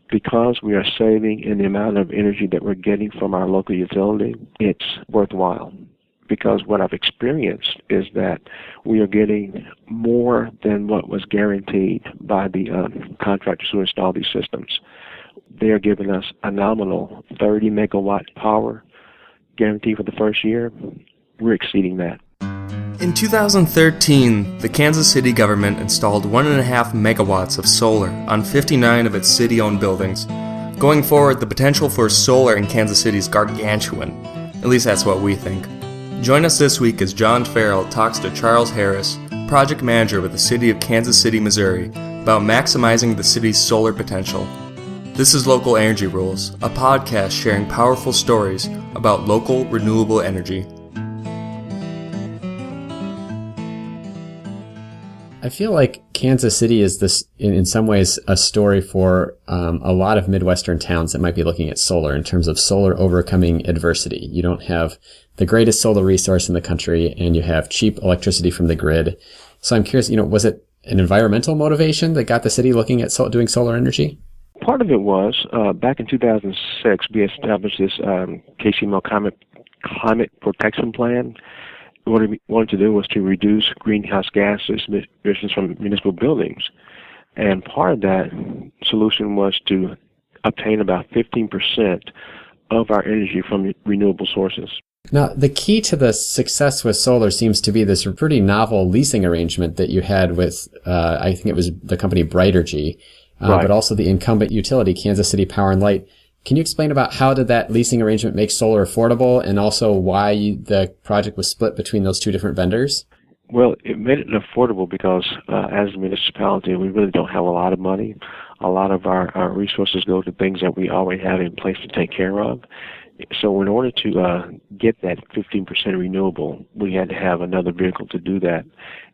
because we are saving in the amount of energy that we're getting from our local utility, it's worthwhile. Because what I've experienced is that we are getting more than what was guaranteed by the contractors who install these systems. They are giving us a nominal 30 megawatt power guarantee for the first year. We're exceeding that. In 2013, the Kansas City government installed 1.5 megawatts of solar on 59 of its city-owned buildings. Going forward, the potential for solar in Kansas City is gargantuan. At least that's what we think. Join us this week as John Farrell talks to Charles Harris, project manager with the city of Kansas City, Missouri, about maximizing the city's solar potential. This is Local Energy Rules, a podcast sharing powerful stories about local renewable energy. I feel like Kansas City is this, in some ways, a story for a lot of Midwestern towns that might be looking at solar in terms of solar overcoming adversity. You don't have the greatest solar resource in the country, and you have cheap electricity from the grid. So I'm curious, was it an environmental motivation that got the city looking at doing solar energy? Part of it was, back in 2006, we established this KCMO climate protection plan. What we wanted to do was to reduce greenhouse gases emissions from municipal buildings. And part of that solution was to obtain about 15% of our energy from renewable sources. Now, the key to the success with solar seems to be this pretty novel leasing arrangement that you had with, I think it was the company Brightergy, right, but also the incumbent utility, Kansas City Power and Light. Can you explain about how did that leasing arrangement make solar affordable, and also why the project was split between those two different vendors? Well, it made it affordable because as a municipality, we really don't have a lot of money. A lot of our resources go to things that we already have in place to take care of. So in order to get that 15% renewable, we had to have another vehicle to do that.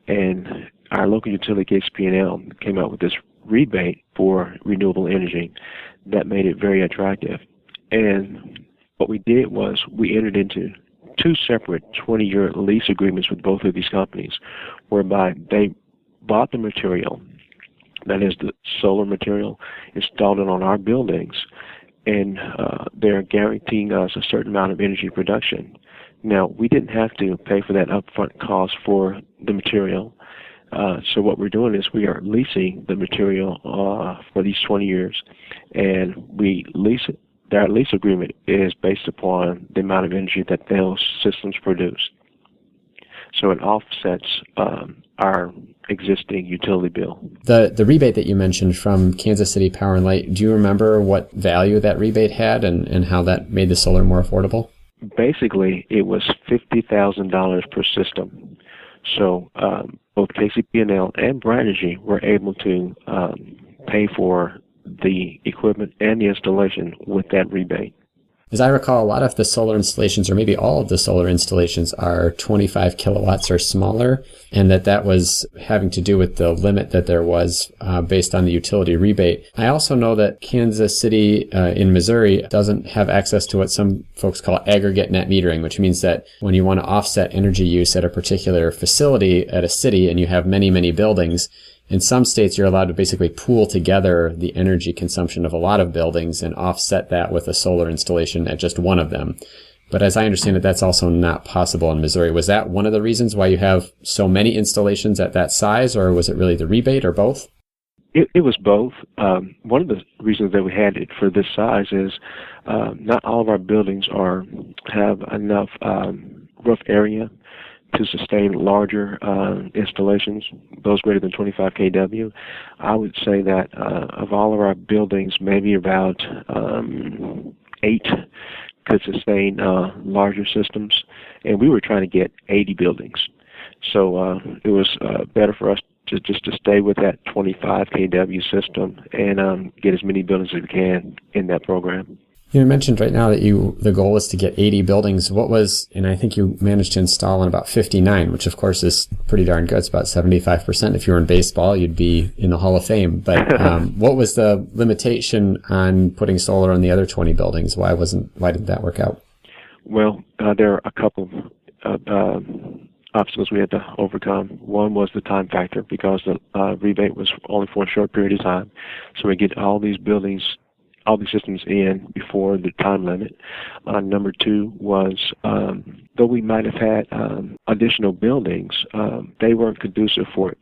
And our local utility, KCP&L, came out with this rebate for renewable energy that made it very attractive. And what we did was we entered into two separate 20-year lease agreements with both of these companies, whereby they bought the material, that is the solar material, installed it on our buildings, and they're guaranteeing us a certain amount of energy production. Now, we didn't have to pay for that upfront cost for the material. So what we're doing is we are leasing the material for these 20 years, and we lease it. That lease agreement is based upon the amount of energy that those systems produce. So it offsets our existing utility bill. The rebate that you mentioned from Kansas City Power and Light, do you remember what value that rebate had and how that made the solar more affordable? Basically, it was $50,000 per system. So both KCP&L and Brightergy were able to pay for the equipment and the installation with that rebate. As I recall, a lot of the solar installations, or maybe all of the solar installations, are 25 kilowatts or smaller, and that was having to do with the limit that there was based on the utility rebate. I also know that Kansas City in Missouri doesn't have access to what some folks call aggregate net metering, which means that when you want to offset energy use at a particular facility at a city and you have many, many buildings, in some states, you're allowed to basically pool together the energy consumption of a lot of buildings and offset that with a solar installation at just one of them. But as I understand it, that's also not possible in Missouri. Was that one of the reasons why you have so many installations at that size, or was it really the rebate, or both? It was both. One of the reasons that we had it for this size is not all of our buildings have enough roof area to sustain larger installations, those greater than 25 kW. I would say that of all of our buildings, maybe about 8 could sustain larger systems, and we were trying to get 80 buildings. So it was better for us to stay with that 25 kW system and get as many buildings as we can in that program. You mentioned right now that the goal was to get 80 buildings. And I think you managed to install in about 59, which of course is pretty darn good. It's about 75%. If you were in baseball, you'd be in the Hall of Fame. But what was the limitation on putting solar on the other 20 buildings? Why didn't that work out? Well, there are a couple of obstacles we had to overcome. One was the time factor, because the rebate was only for a short period of time. So we get all these buildings all these systems in before the time limit. Number two was, though we might have had additional buildings, they weren't conducive for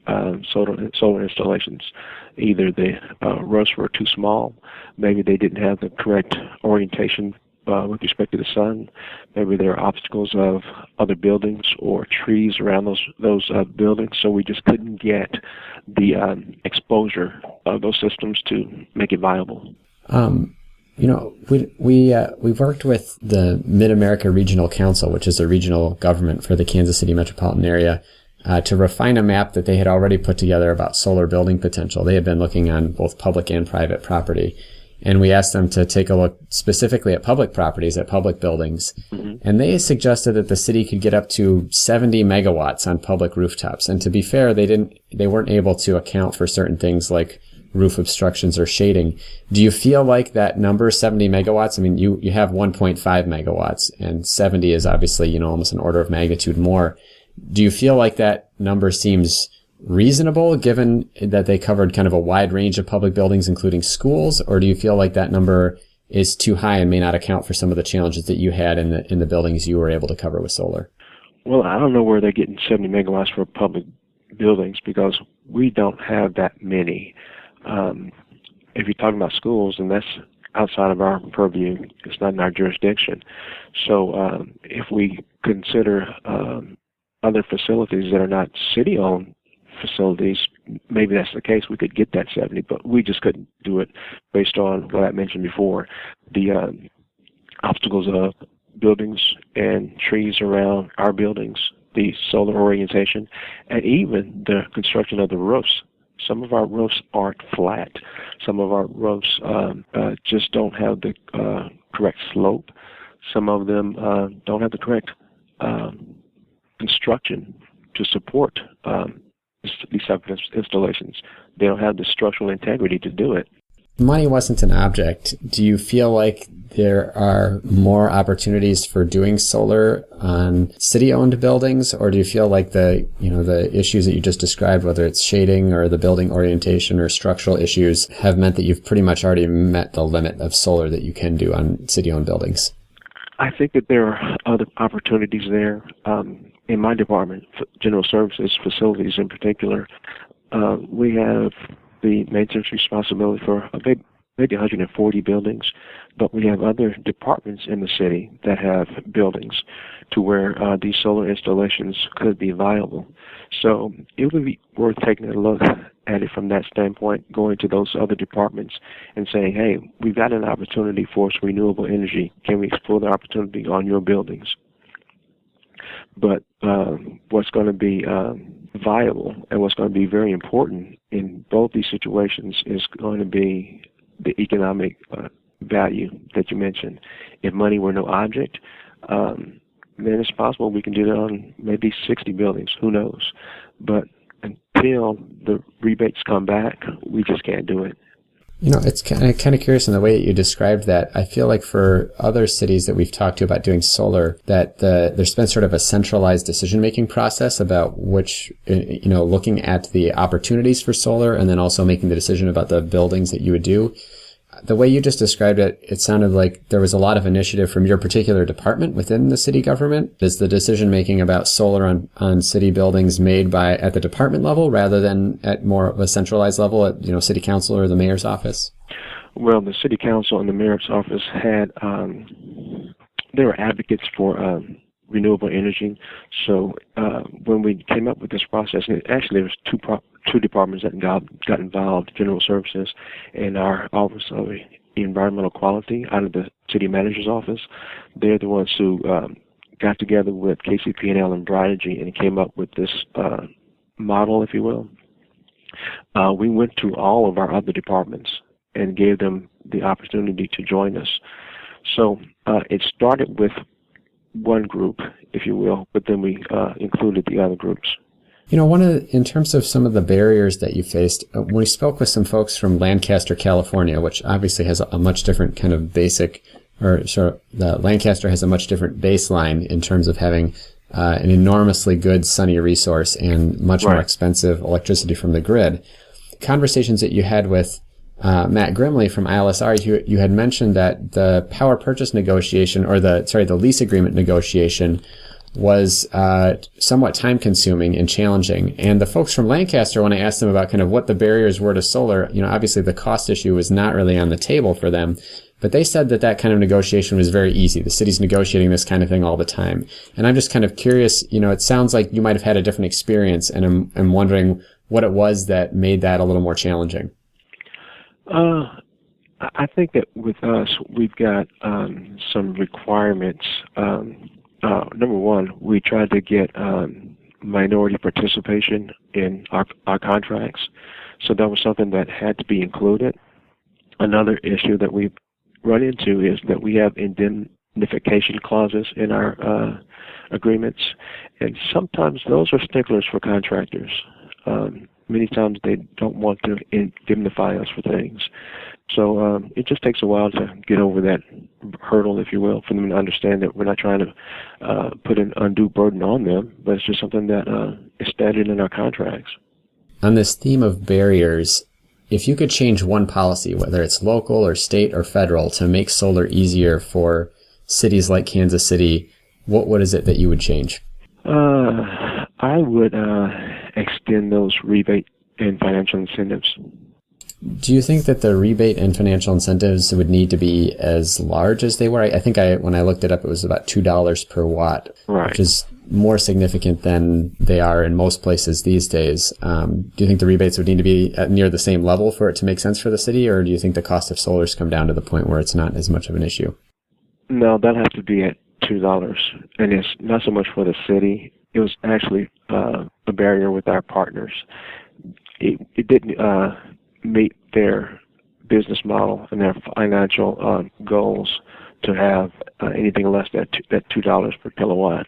solar installations. Either the roofs were too small, maybe they didn't have the correct orientation with respect to the sun. Maybe there are obstacles of other buildings or trees around those buildings, so we just couldn't get the exposure of those systems to make it viable. We've worked with the Mid-America Regional Council, which is a regional government for the Kansas City metropolitan area, to refine a map that they had already put together about solar building potential. They had been looking on both public and private property. And we asked them to take a look specifically at public properties, at public buildings. Mm-hmm. And they suggested that the city could get up to 70 megawatts on public rooftops. And to be fair, they weren't able to account for certain things like roof obstructions or shading. Do you feel like that number, 70 megawatts, I mean, you have 1.5 megawatts, and 70 is obviously, almost an order of magnitude more. Do you feel like that number seems reasonable, given that they covered kind of a wide range of public buildings, including schools, or do you feel like that number is too high and may not account for some of the challenges that you had in the buildings you were able to cover with solar? Well, I don't know where they're getting 70 megawatts for public buildings, because we don't have that many. If you're talking about schools, then that's outside of our purview. It's not in our jurisdiction. So if we consider other facilities that are not city-owned facilities, maybe that's the case. We could get that 70, but we just couldn't do it based on what I mentioned before. The obstacles of buildings and trees around our buildings, the solar orientation, and even the construction of the roofs. Some of our roofs aren't flat. Some of our roofs just don't have the correct slope. Some of them don't have the correct construction to support these type of installations. They don't have the structural integrity to do it. Money wasn't an object. Do you feel like there are more opportunities for doing solar on city-owned buildings, or do you feel like the issues that you just described, whether it's shading or the building orientation or structural issues, have meant that you've pretty much already met the limit of solar that you can do on city-owned buildings? I think that there are other opportunities there. In my department, general services, facilities in particular, we have the maintenance responsibility for maybe 140 buildings, but we have other departments in the city that have buildings to where these solar installations could be viable. So it would be worth taking a look at it from that standpoint, going to those other departments and saying, hey, we've got an opportunity for renewable energy. Can we explore the opportunity on your buildings? But what's going to be viable and what's going to be very important in both these situations is going to be the economic value that you mentioned. If money were no object, then it's possible we can do that on maybe 60 buildings. Who knows? But until the rebates come back, we just can't do it. It's kind of curious in the way that you described that. I feel like for other cities that we've talked to about doing solar, that there's been sort of a centralized decision-making process about which, looking at the opportunities for solar and then also making the decision about the buildings that you would do. The way you just described it, it sounded like there was a lot of initiative from your particular department within the city government. Is the decision-making about solar on city buildings made at the department level rather than at more of a centralized level at, city council or the mayor's office? Well, the city council and the mayor's office had, they were advocates for renewable energy. So when we came up with this process, and actually there was two departments that got involved, general services and our office of environmental quality out of the city manager's office. They're the ones who got together with KCP&L and Brinergy and came up with this model, if you will. We went to all of our other departments and gave them the opportunity to join us. So it started with one group, if you will, but then we included the other groups. In terms of some of the barriers that you faced, when we spoke with some folks from Lancaster, California, which obviously has a much different kind of Lancaster has a much different baseline in terms of having an enormously good sunny resource and much more expensive electricity from the grid. Conversations that you had with Matt Grimley from ILSR, you had mentioned that the power purchase negotiation, or the lease agreement negotiation, was somewhat time consuming and challenging. And the folks from Lancaster, when I asked them about kind of what the barriers were to solar, obviously the cost issue was not really on the table for them, but they said that kind of negotiation was very easy. The city's negotiating this kind of thing all the time. And I'm just kind of curious, it sounds like you might have had a different experience, and I'm wondering what it was that made that a little more challenging. I think that with us, we've got some requirements. Number one, we tried to get minority participation in our contracts, so that was something that had to be included. Another issue that we've run into is that we have indemnification clauses in our agreements, and sometimes those are sticklers for contractors. Many times they don't want to indemnify us for things. So it just takes a while to get over that hurdle, if you will, for them to understand that we're not trying to put an undue burden on them, but it's just something that is standard in our contracts. On this theme of barriers, if you could change one policy, whether it's local or state or federal, to make solar easier for cities like Kansas City, what is it that you would change? I would extend those rebate and financial incentives. Do you think that the rebate and financial incentives would need to be as large as they were? I think when I looked it up, it was about $2 per watt, right, which is more significant than they are in most places these days. Do you think the rebates would need to be at near the same level for it to make sense for the city, or do you think the cost of solar has come down to the point where it's not as much of an issue? No, that has to be at $2, and it's not so much for the city. It was actually a barrier with our partners. It didn't meet their business model and their financial goals to have anything less than that $2 per kilowatt.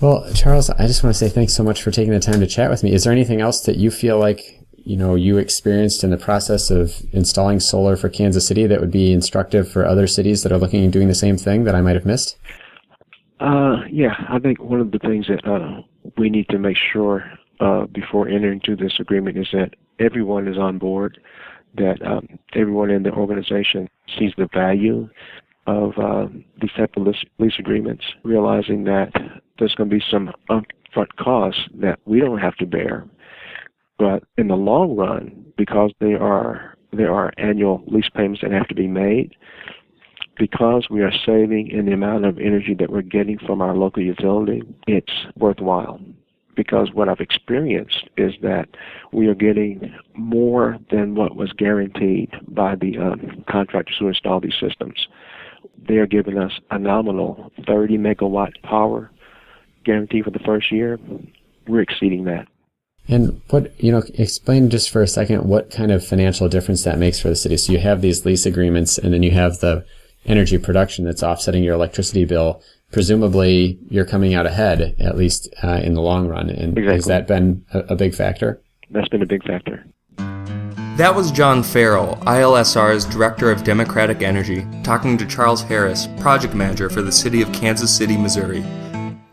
Well, Charles, I just want to say thanks so much for taking the time to chat with me. Is there anything else that you feel like you experienced in the process of installing solar for Kansas City that would be instructive for other cities that are looking and doing the same thing that I might have missed? Yeah, I think one of the things that we need to make sure before entering into this agreement is that everyone is on board, that everyone in the organization sees the value of these type of lease agreements, realizing that there's going to be some upfront costs that we don't have to bear. But in the long run, because there are annual lease payments that have to be made, because we are saving in the amount of energy that we're getting from our local utility, it's worthwhile. Because what I've experienced is that we are getting more than what was guaranteed by the contractors who install these systems. They are giving us a nominal 30 megawatt power guarantee for the first year. We're exceeding that. And explain just for a second what kind of financial difference that makes for the city. So you have these lease agreements, and then you have the energy production that's offsetting your electricity bill. Presumably, you're coming out ahead, at least in the long run. And exactly. Has that been a big factor? That's been a big factor. That was John Farrell, ILSR's Director of Democratic Energy, talking to Charles Harris, Project Manager for the City of Kansas City, Missouri.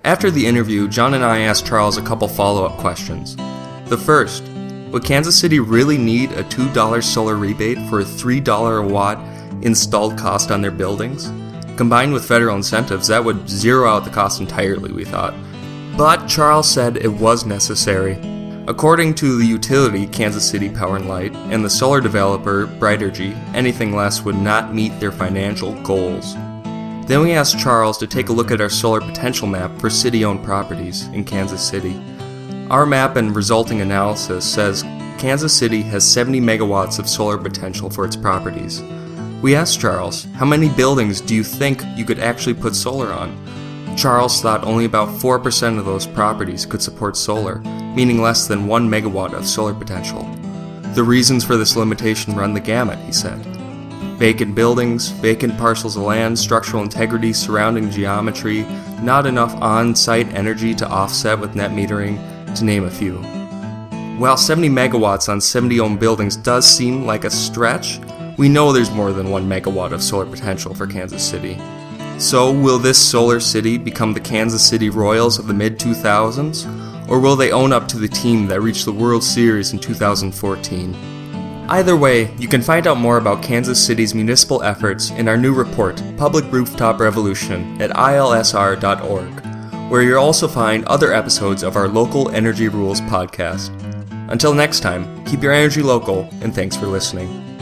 After the interview, John and I asked Charles a couple follow-up questions. The first, would Kansas City really need a $2 solar rebate for a $3 a watt installed cost on their buildings? Combined with federal incentives, that would zero out the cost entirely, we thought. But Charles said it was necessary. According to the utility, Kansas City Power and Light, and the solar developer, Brightergy, anything less would not meet their financial goals. Then we asked Charles to take a look at our solar potential map for city-owned properties in Kansas City. Our map and resulting analysis says Kansas City has 70 megawatts of solar potential for its properties. We asked Charles, how many buildings do you think you could actually put solar on? Charles thought only about 4% of those properties could support solar, meaning less than 1 megawatt of solar potential. The reasons for this limitation run the gamut, he said. Vacant buildings, vacant parcels of land, structural integrity, surrounding geometry, not enough on-site energy to offset with net metering, to name a few. While 70 megawatts on 70 owned buildings does seem like a stretch, we know there's more than 1 megawatt of solar potential for Kansas City. So will this solar city become the Kansas City Royals of the mid-2000s? Or will they own up to the team that reached the World Series in 2014? Either way, you can find out more about Kansas City's municipal efforts in our new report, Public Rooftop Revolution, at ILSR.org, where you'll also find other episodes of our Local Energy Rules podcast. Until next time, keep your energy local, and thanks for listening.